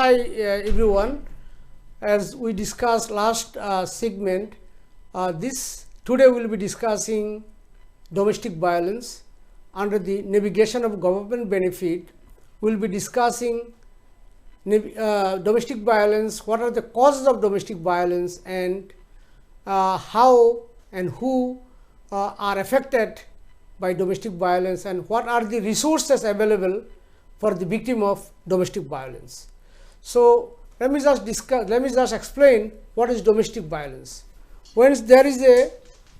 Hi everyone. As we discussed last segment, today we'll be discussing domestic violence under the navigation of government benefit. We'll be discussing domestic violence, what are the causes of domestic violence, and how and who are affected by domestic violence, and what are the resources available for the victim of domestic violence. So let me just explain what is domestic violence. When there is a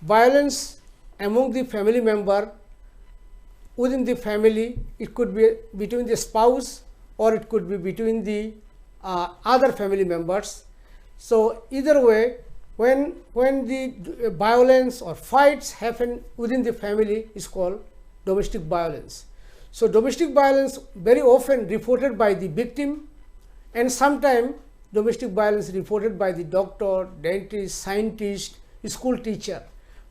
violence among the family member, within the family, it could be between the spouse or it could be between the other family members. So either way, when the violence or fights happen within the family is called domestic violence. So domestic violence very often reported by the victim, and sometimes domestic violence reported by the doctor, dentist, scientist, school teacher.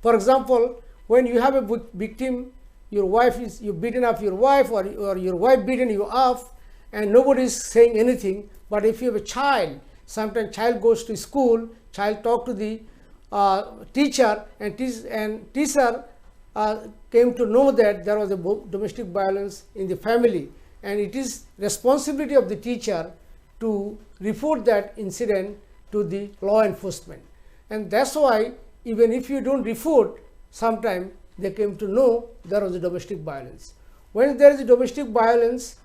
For example, when you have a victim, you've beaten up your wife, or your wife beaten you up, and nobody is saying anything. But if you have a child, sometimes child goes to school, child talk to the teacher, and teacher came to know that there was a domestic violence in the family, and it is responsibility of the teacher to report that incident to the law enforcement. And that's why even if you don't report, sometimes they came to know there was a domestic violence. When there is a domestic violence,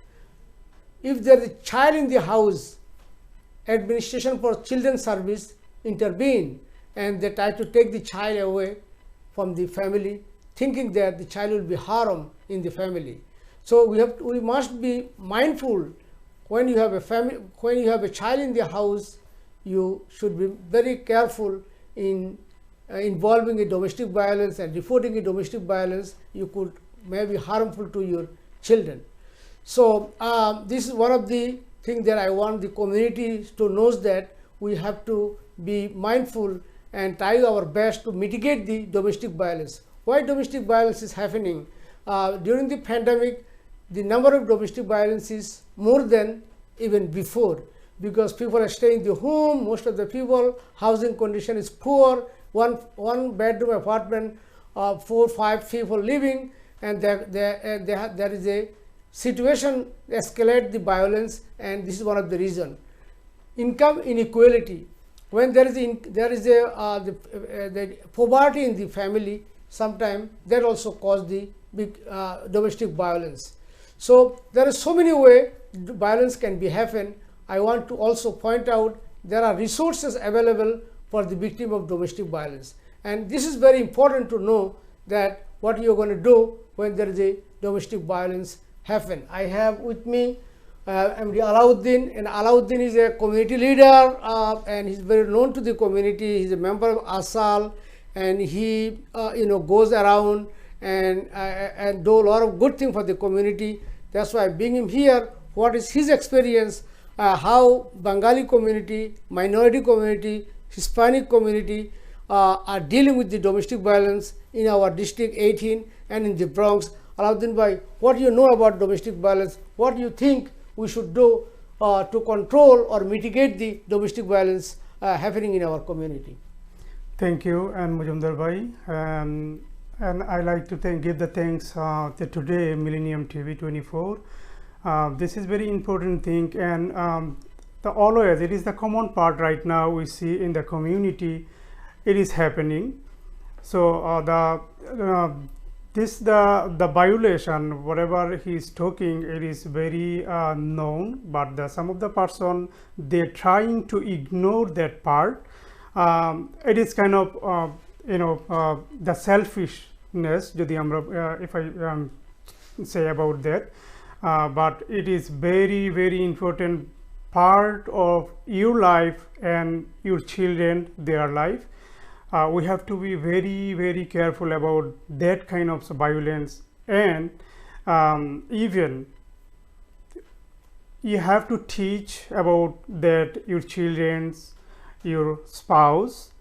if there is a child in the house, administration for children's service intervene, and they try to take the child away from the family, thinking that the child will be harmed in the family. So we must be mindful when you have a child in the house. You should be very careful in involving a domestic violence and reporting a domestic violence. You could may be harmful to your children. So this is one of the things that I want the community to know, that we have to be mindful and try our best to mitigate the domestic violence. Why domestic violence is happening? During the pandemic, the number of domestic violence is more than even before, because people are staying in the home. Most of the people, housing condition is poor, one bedroom apartment, 4 or 5 people living, and there is a situation escalate the violence, and this is one of the reason. Income inequality. When there is the poverty in the family, sometimes that also cause the big domestic violence. So there are so many ways violence can be happen. I want to also point out there are resources available for the victim of domestic violence, and this is very important to know that what you are going to do when there is a domestic violence happen. I have with me MD Alauddin, and Alauddin is a community leader, and he's very known to the community. He's a member of ASAL, and he goes around and do a lot of good things for the community. That's why I bring him here. What is his experience, how Bengali community, minority community, Hispanic community are dealing with the domestic violence in our district 18 and in the Bronx. Alauddin bhai, what do you know about domestic violence? What do you think we should do to control or mitigate the domestic violence happening in our community? Thank you, and Mujumder bhai, and I like to give the thanks to today Millennium TV 24. This is very important thing, and always it is the common part right now we see in the community. It is happening. So the violation, whatever he is talking, it is very known, but some of the person, they're trying to ignore that part. It is kind of the selfishness, if I say about that, but it is very, very important part of your life and your children, their life. We have to be very, very careful about that kind of violence, and even you have to teach about that your children's, your spouse,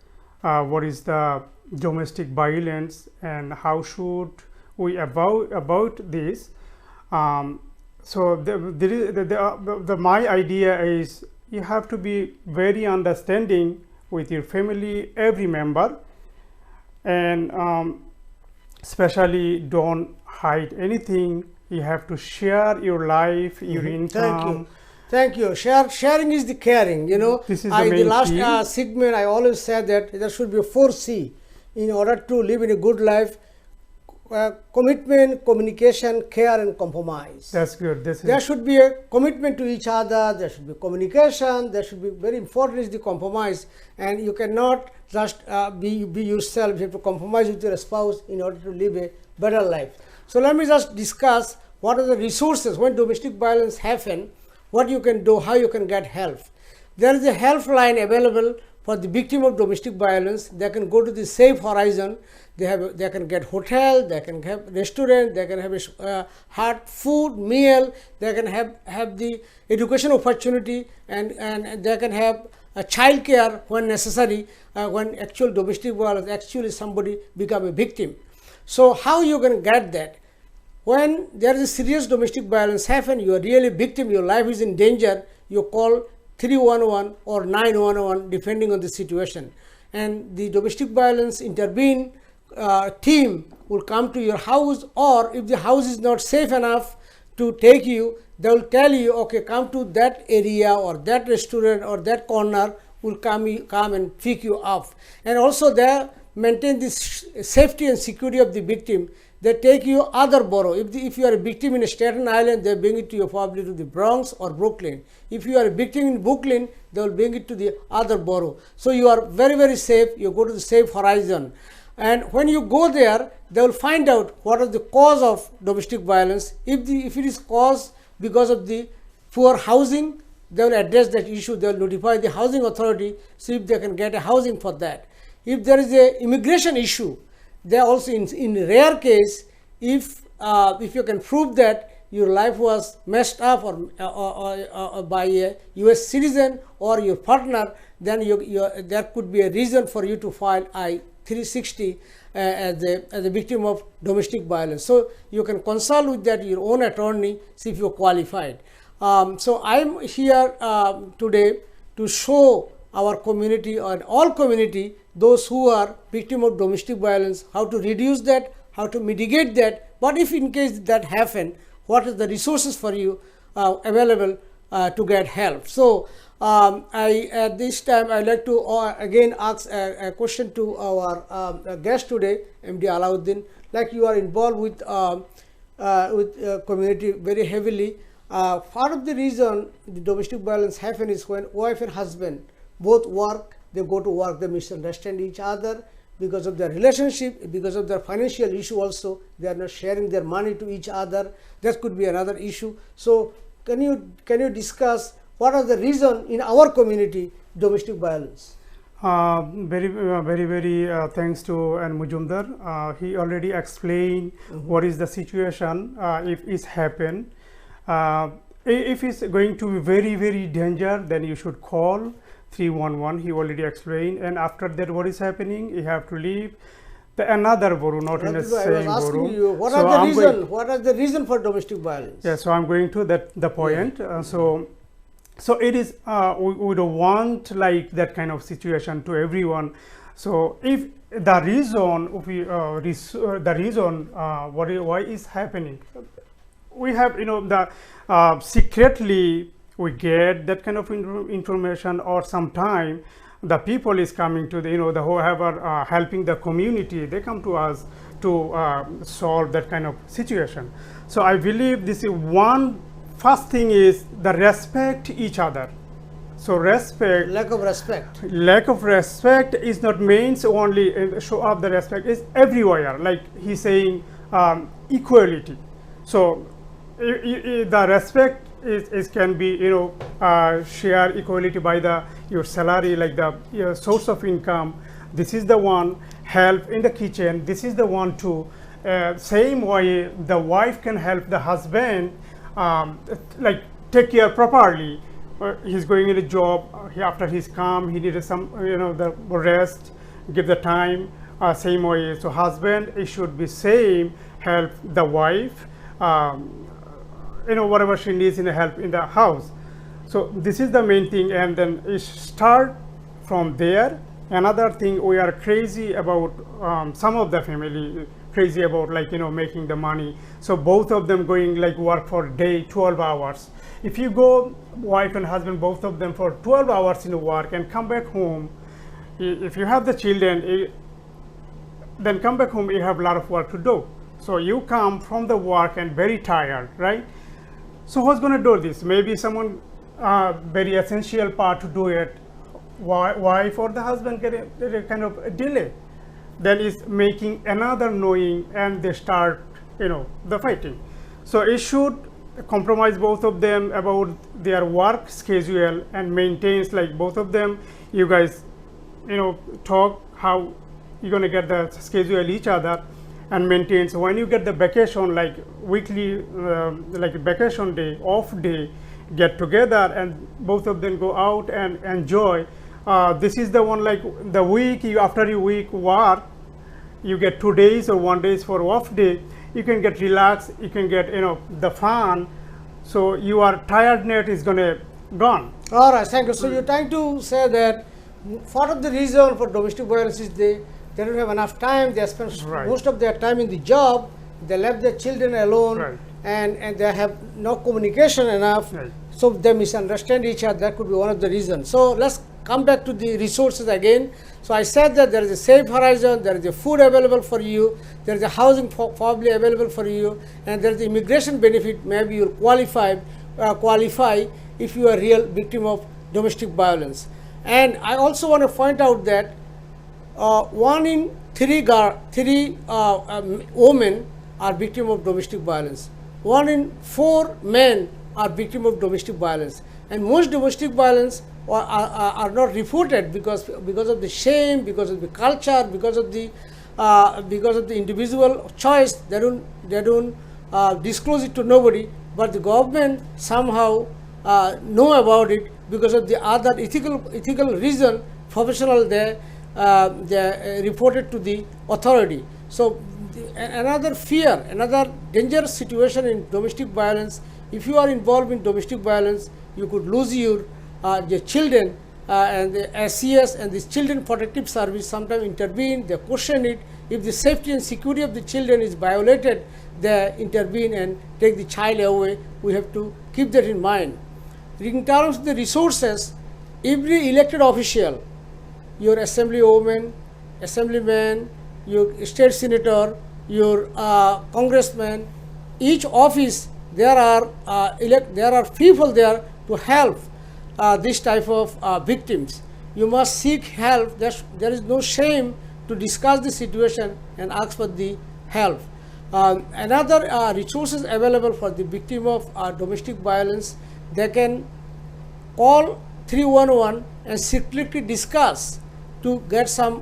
what is the domestic violence and how should we about this. So my idea is you have to be very understanding with your family, every member, and especially don't hide anything. You have to share your life, your income. Thank you. Sharing is the caring. You know, this is the last segment I always said that there should be a 4C in order to live in a good life: commitment, communication, care, and compromise. That's good. There should be a commitment to each other. There should be communication. There should be, very important is the compromise, and you cannot just be yourself. You have to compromise with your spouse in order to live a better life. So let me just discuss what are the resources when domestic violence happen, what you can do, how you can get help. There is a helpline available for the victim of domestic violence. They can go to the Safe Horizon. They can get hotel, they can have restaurant, they can have a hot food meal, they can have the education opportunity, and they can have a child care when necessary, when actual domestic violence, actually somebody become a victim. So how you can get that? When there is a serious domestic violence happen, you are really victim, your life is in danger, you call 311 or 911 depending on the situation, and the domestic violence intervene team will come to your house, or if the house is not safe enough to take you, they will tell you, okay, come to that area or that restaurant or that corner, will come and pick you up. And also they maintain the safety and security of the victim. They take you other borough. If you are a victim in Staten Island, they bring it to you probably to the Bronx or Brooklyn. If you are a victim in Brooklyn, they will bring it to the other borough. So you are very, very safe. You go to the Safe Horizon. And when you go there, they will find out what is the cause of domestic violence. If it is caused because of the poor housing, they will address that issue. They will notify the housing authority, see if they can get a housing for that. If there is a immigration issue, they also in rare case, if you can prove that your life was messed up or by a U.S. citizen or your partner, then there could be a reason for you to file I-360 as a victim of domestic violence. So you can consult with that your own attorney, see if you're qualified. So I'm here today to show our community and all community, those who are victim of domestic violence, how to reduce that, how to mitigate that. But if in case that happen, what is the resources for you available to get help? So at this time I'd like to again ask a question to our guest today, MD Alauddin. Like you are involved with community very heavily. Part of the reason the domestic violence happen is when wife and husband both work, they go to work, they misunderstand each other because of their relationship, because of their financial issue also, they are not sharing their money to each other. That could be another issue. So can you discuss what are the reason in our community domestic violence? Very thanks to N. Mujumder. He already explained what is the situation if it's happened. If it's going to be very danger, then you should call 311. He already explained. And after that, what is happening? You have to leave another borough, not in the same borough. What are the reason for domestic violence? Yeah, so I'm going to the point. So it is we don't want like that kind of situation to everyone. So if the reason why is happening, we have the secretly we get that kind of information, or sometime the people is coming to the the whoever helping the community, they come to us to solve that kind of situation. So I believe this is one first thing is the respect each other. So lack of respect is not means only show up the respect, is everywhere, like he's saying equality. So the respect is can be share equality by your salary, like your source of income. This is the one. Help in the kitchen, this is the one too. Same way the wife can help the husband like take care properly. He's going in a job, after he's come, he needed some the rest, give the time. Same way, so husband, it should be same, help the wife whatever she needs in help in the house. So this is the main thing, and then it start from there. Another thing, we are crazy about, some of the family crazy about, like, making the money. So both of them going like work for day 12 hours. If you go, wife and husband, both of them for 12 hours in the work and come back home, if you have the children, then come back home, you have a lot of work to do. So you come from the work and very tired, right? So who's going to do this? Maybe someone very essential part to do it. Wife or the husband get a kind of delay. Then is making another knowing, and they start, the fighting. So it should compromise both of them about their work schedule and maintains, like, both of them, you guys, talk how you're going to get the schedule each other and maintain. So when you get the vacation, like weekly, like vacation day, off day, get together and both of them go out and enjoy. This is the one, like the week, after your week work, you get 2 days or 1 day for off day, you can get relaxed, you can get, the fun. So your tiredness is gonna gone. All right, thank you. So you're trying to say that part of the reason for domestic violence is they don't have enough time, they spend most of their time in the job, they left their children alone, and they have no communication enough, so they misunderstand each other. That could be one of the reasons. So let's come back to the resources again. So I said that there is a safe horizon, there is a food available for you, there is a housing probably available for you, and there is the immigration benefit. Maybe you'll qualify if you are a real victim of domestic violence. And I also want to point out that 1 in 3 women are victim of domestic violence. 1 in 4 men are victim of domestic violence, and most domestic violence are not reported because of the shame, because of the culture, because of the individual choice. They don't disclose it to nobody, but the government somehow know about it because of the other ethical reason. Professional they reported to the authority. So another fear, another dangerous situation in domestic violence. If you are involved in domestic violence, you could lose your children, and the SCS and the Children Protective Service sometimes intervene. They question it. If the safety and security of the children is violated, they intervene and take the child away. We have to keep that in mind. In terms of the resources, every elected official, your assemblywoman, assemblyman, your state senator, your congressman, each office, there are people there to help this type of victims. You must seek help. There is no shame to discuss the situation and ask for the help. Another resources available for the victim of domestic violence, they can call 311 and secretly discuss to get some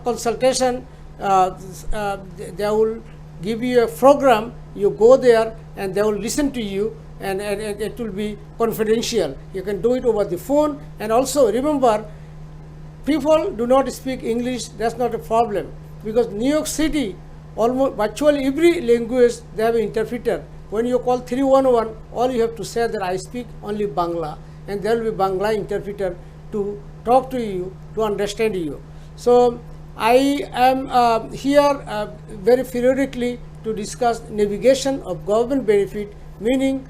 consultation. They will give you a program. You go there and they will listen to you, and it will be confidential. You can do it over the phone. And also remember, people do not speak English. That's not a problem, because New York City, almost virtually every language they have an interpreter. When you call 311, all you have to say that I speak only Bangla, and there will be Bangla interpreter to talk to you, to understand you. So I am here very periodically to discuss navigation of government benefit, meaning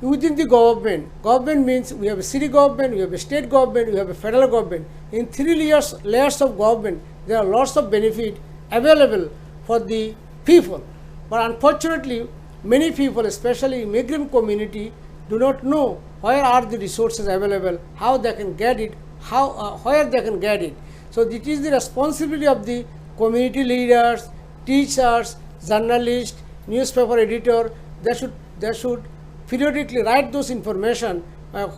within the government. Government means we have a city government, we have a state government, we have a federal government. In 3 layers of government, there are lots of benefit available for the people. But unfortunately, many people, especially immigrant community, do not know where are the resources available, how they can get it, where they can get it. So it is the responsibility of the community leaders, teachers, journalists, newspaper editor. They should periodically write those information. A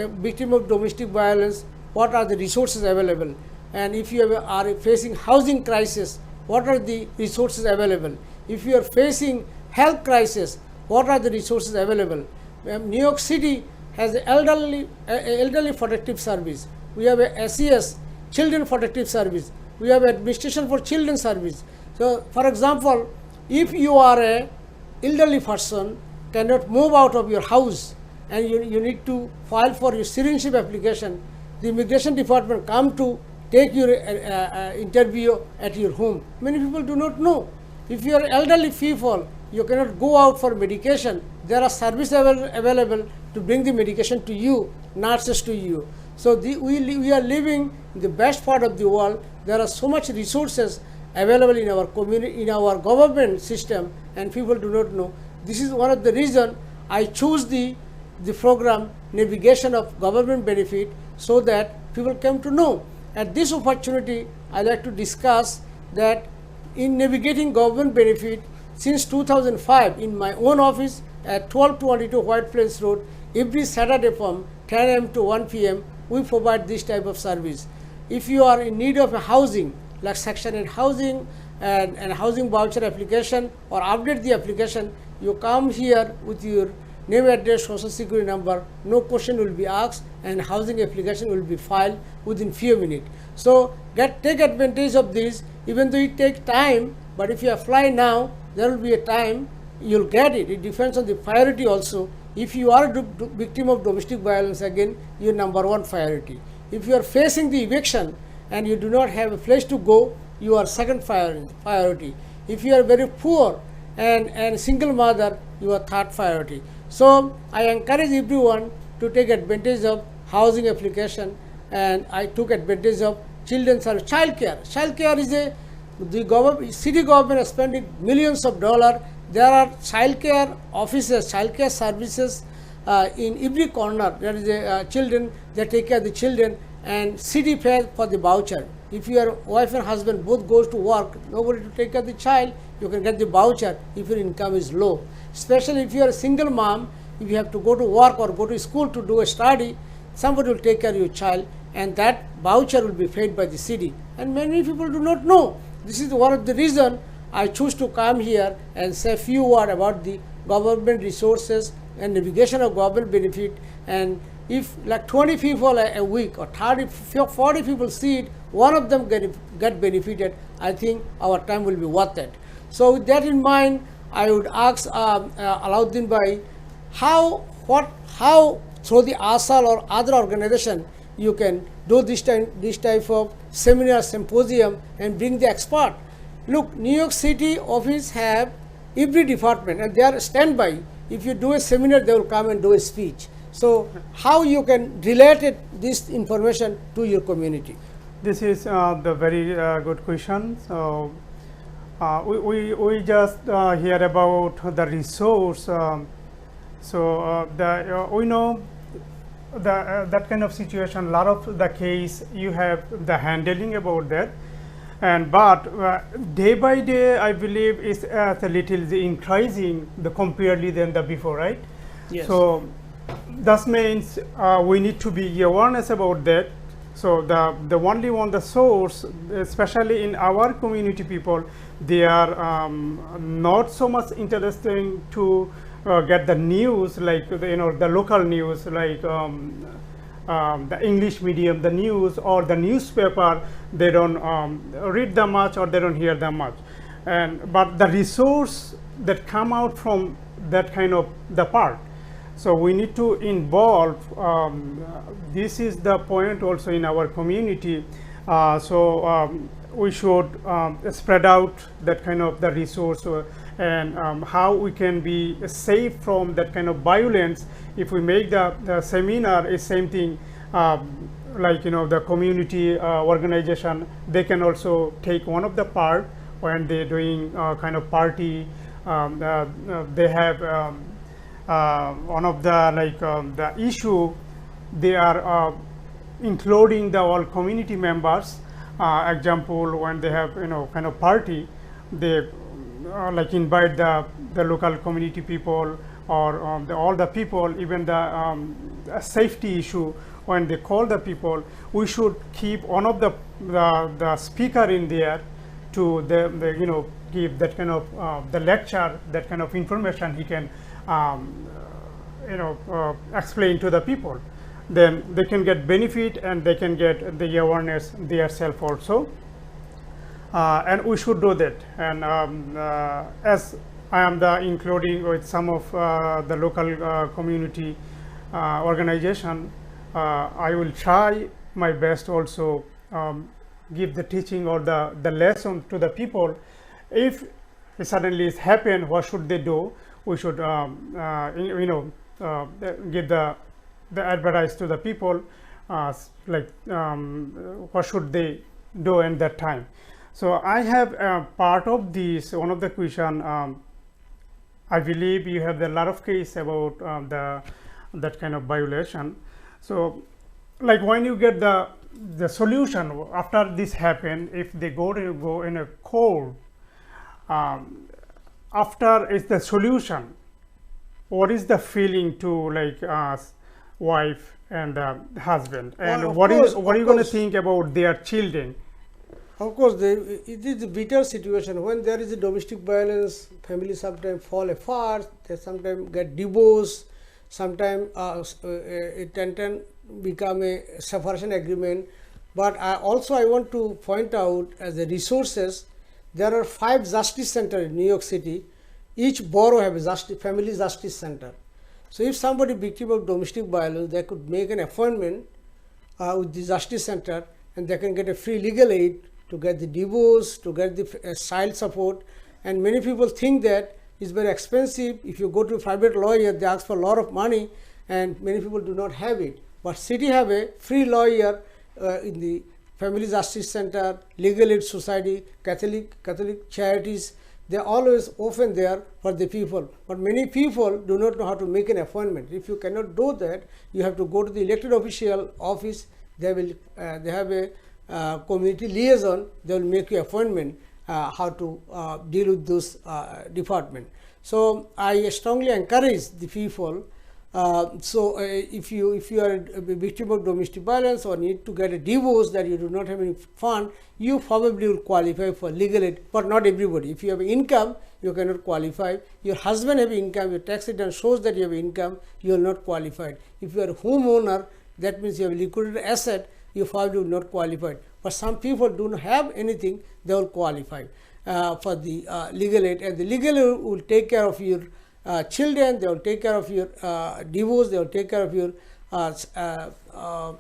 victim of domestic violence, what are the resources available? And if you are facing housing crisis, what are the resources available? If you are facing health crisis, what are the resources available? New York City has an elderly protective service. We have a SES, Children Protective Service. We have Administration for Children Service. So, for example, if you are a elderly person, cannot move out of your house, and you need to file for your citizenship application, the immigration department come to take your interview at your home. Many people do not know. If you are elderly people, you cannot go out for medication. There are services available to bring the medication to you, nurses to you. So we are living in the best part of the world. There are so much resources available in our community, in our government system, and people do not know. This is one of the reasons I choose the program navigation of government benefit, so that people come to know. At this opportunity, I like to discuss that in navigating government benefit, since 2005, in my own office at 1222 White Plains Road, every Saturday from 10 a.m. to 1 p.m., we provide this type of service. If you are in need of a housing, like Section 8 housing and housing voucher application, or update the application, you come here with your name, address, social security number, no question will be asked, and housing application will be filed within few minutes. So take advantage of this, even though it takes time, but if you apply now, there will be a time you'll get it. It depends on the priority also. If you are a victim of domestic violence, again, your number one priority. If you are facing the eviction and you do not have a place to go, you are second priority. If you are very poor and single mother, you are third priority. So I encourage everyone to take advantage of housing application, and I took advantage of children's service. Child care is the city government is spending millions of dollars. There are child care offices, child care services in every corner. There is a children, they take care of the children, and city pays for the voucher. If your wife and husband both goes to work, nobody to take care of the child, you can get the voucher if your income is low. Especially if you are a single mom, if you have to go to work or go to school to do a study, somebody will take care of your child, and that voucher will be paid by the city. And many people do not know. This is one of the reasons I choose to come here and say a few words about the government resources and navigation of government benefit. And if like 20 people a week or 30, 40 people see it, one of them get benefited, I think our time will be worth it. So with that in mind, I would ask Alauddin Bhai, how through the ASAL or other organization you can do this type of seminar, symposium, and bring the expert. Look, New York City office have every department, and they are standby. If you do a seminar, they will come and do a speech. So how you can relate this information to your community? This is the very good question. So we just hear about the resource. We know that kind of situation. A lot of the case you have the handling about that, but day by day I believe is a little increasing the comparedly than the before, right? Yes. So that means we need to be awareness about that. So the only one, the source, especially in our community people, they are not so much interested to get the news, like the local news, like the English medium, the news or the newspaper. They don't read that much, or they don't hear that much. But the resource that come out from that kind of the part. So we need to involve, this is the point also in our community. We should spread out that kind of the resource, and how we can be safe from that kind of violence. If we make the seminar is same thing, like the community organization, they can also take one of the part when they're doing kind of party. They have one of the the issue, they are including the all community members. Example, when they have kind of party, they like invite the local community people, or all the people. Even the safety issue, when they call the people, we should keep one of the speaker in there to the give that kind of the lecture, that kind of information he can explain to the people. Then they can get benefit, and they can get the awareness themselves also. And we should do that. And as I am including with some of the local community, organization, I will try my best also give the teaching or the lesson to the people. If suddenly it's happened, what should they do? We should give the advice to the people, what should they do in that time. So I have part of this, one of the question, I believe you have a lot of case about that kind of violation. So like when you get the solution after this happen, if they go in a court, after is the solution, what is the feeling to like wife and husband, and Well, what are you going to course. think about their children? Of course, it is a bitter situation. When there is a domestic violence, families sometimes fall apart, they sometimes get divorced, sometimes it can become a separation agreement. But I want to point out as the resources, there are 5 justice centers in New York City. Each borough have a family justice center. So if somebody victim of domestic violence, they could make an appointment with the justice center, and they can get a free legal aid to get the divorce, to get the child support. And many people think that it's very expensive. If you go to a private lawyer, they ask for a lot of money, and many people do not have it. But city have a free lawyer in the Family Justice Center, Legal Aid Society, Catholic charities. They are always open there for the people. But many people do not know how to make an appointment. If you cannot do that, you have to go to the elected official office. They have a community liaison. They will make you appointment how to deal with those department. So I strongly encourage the people. If you are a victim of domestic violence or need to get a divorce that you do not have any fund, you probably will qualify for legal aid, but not everybody. If you have income, you cannot qualify. Your husband have income, your tax return shows that you have income, you are not qualified. If you are a homeowner, that means you have liquidated asset, you probably will not qualify. But some people do not have anything, they will qualify for the legal aid, and the legal aid will take care of your children, they will take care of your divorce, they will take care of your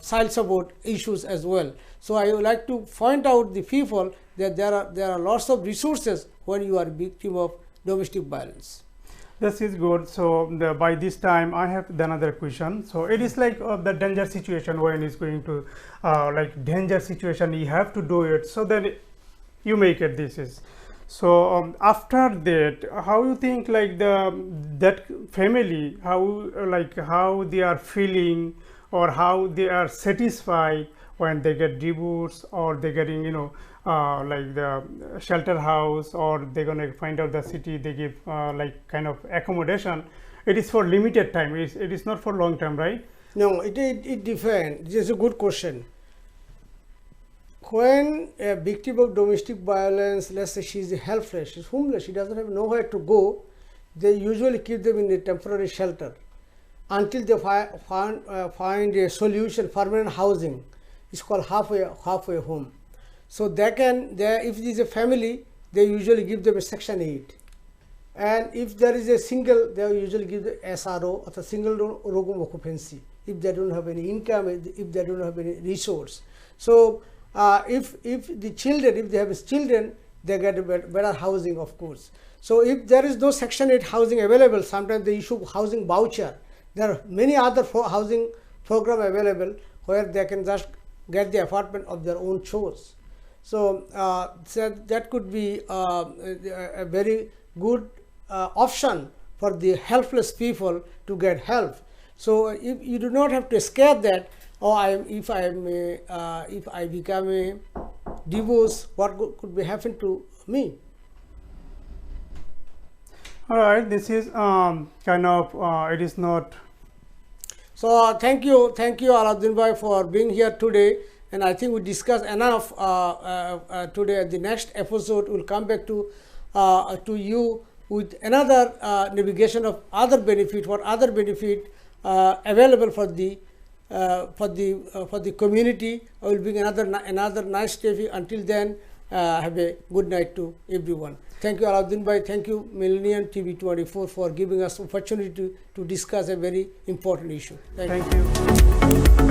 child support issues as well. So I would like to point out the people that there are lots of resources when you are a victim of domestic violence. This is good. So by this time I have another question. So it is like the danger situation, when it's going to like danger situation, you have to do it, so then you make it. This is so after that, how you think like that family, how they are feeling, or how they are satisfied when they get divorced, or they getting like the shelter house, or they're gonna find out the city they give like kind of accommodation. It is for limited time. It is not for long term, right? No, it depends. This is a good question. When a victim of domestic violence, let's say she is helpless, she is homeless, she doesn't have nowhere to go, they usually keep them in a temporary shelter until they find a solution, permanent housing. It's called halfway home. So if there is a family, they usually give them a Section 8. And if there is a single, they usually give the SRO, or the single room occupancy, if they don't have any income, if they don't have any resource. So if they have children, they get a better housing, of course. So if there is no Section 8 housing available, sometimes they issue housing voucher. There are many other housing program available where they can just get the apartment of their own choice. So that could be a very good option for the helpless people to get help. So if you do not have to scare that, if I become a divorce, what could be happen to me? All right, this is kind of it is not. So thank you Alauddin bhai for being here today, and I think we discussed enough today. The next episode will come back to you with another navigation of other benefit, available for the community. I will bring another nice topic. Until then, have a good night to everyone. Thank you, Alauddin bhai. Thank you, Millennium TV 24, for giving us opportunity to discuss a very important issue. Thank you.